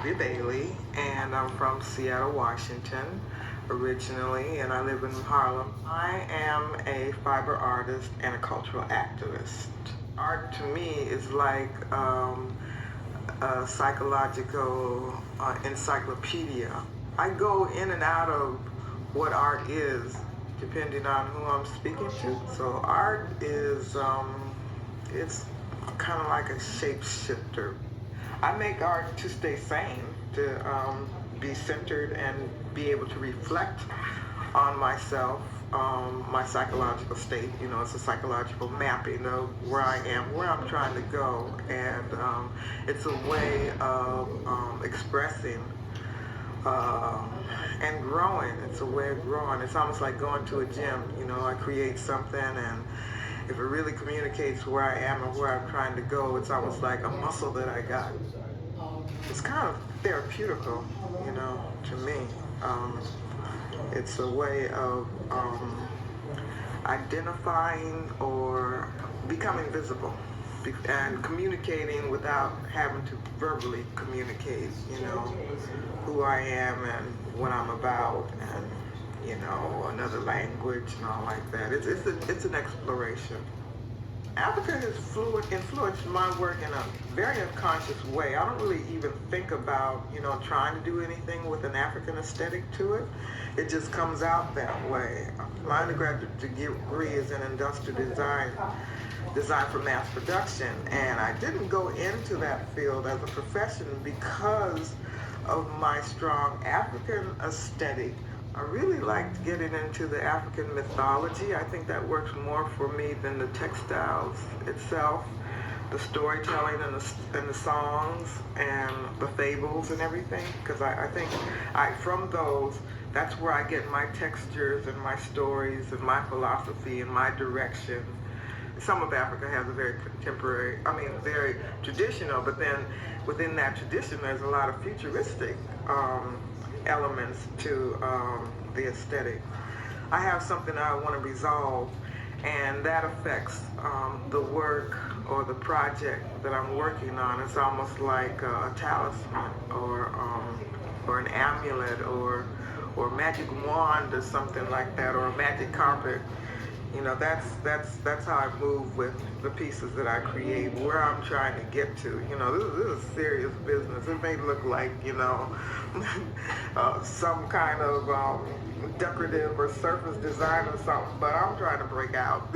Xenobia Baley, and I'm from Seattle, Washington, originally, and I live in Harlem. I am a fiber artist and a cultural activist. Art to me is like a psychological encyclopedia. I go in and out of what art is depending on who I'm speaking to. So art is it's kind of like a shapeshifter. I make art to stay sane, to be centered and be able to reflect on myself, my psychological state. You know, it's a psychological mapping of where I am, where I'm trying to go, and it's a way of expressing and growing. It's a way of growing. It's almost like going to a gym. You know, I create something, and if it really communicates where I am and where I'm trying to go, it's almost like a muscle that I got. It's kind of therapeutical, you know, to me. It's a way of identifying or becoming visible and communicating without having to verbally communicate, you know, who I am and what I'm about, and, you know, another language and all like that. It's an exploration. Africa has influenced my work in a very unconscious way. I don't really even think about, you know, trying to do anything with an African aesthetic to it. It just comes out that way. My undergraduate degree is in industrial design for mass production, and I didn't go into that field as a profession because of my strong African aesthetic. I really liked getting into the African mythology. I think that works more for me than the textiles itself, the storytelling and the songs and the fables and everything. Because I think from those, that's where I get my textures and my stories and my philosophy and my direction. Some of Africa has a very contemporary, very traditional, but then within that tradition, there's a lot of futuristic elements to the aesthetic. I have something I want to resolve, and that affects the work or the project that I'm working on. It's almost like a talisman or an amulet or magic wand or something like that, or a magic carpet. You know, that's how I move with the pieces that I create, where I'm trying to get to. You know, this is serious business. It may look like, you know, some kind of decorative or surface design or something, but I'm trying to break out.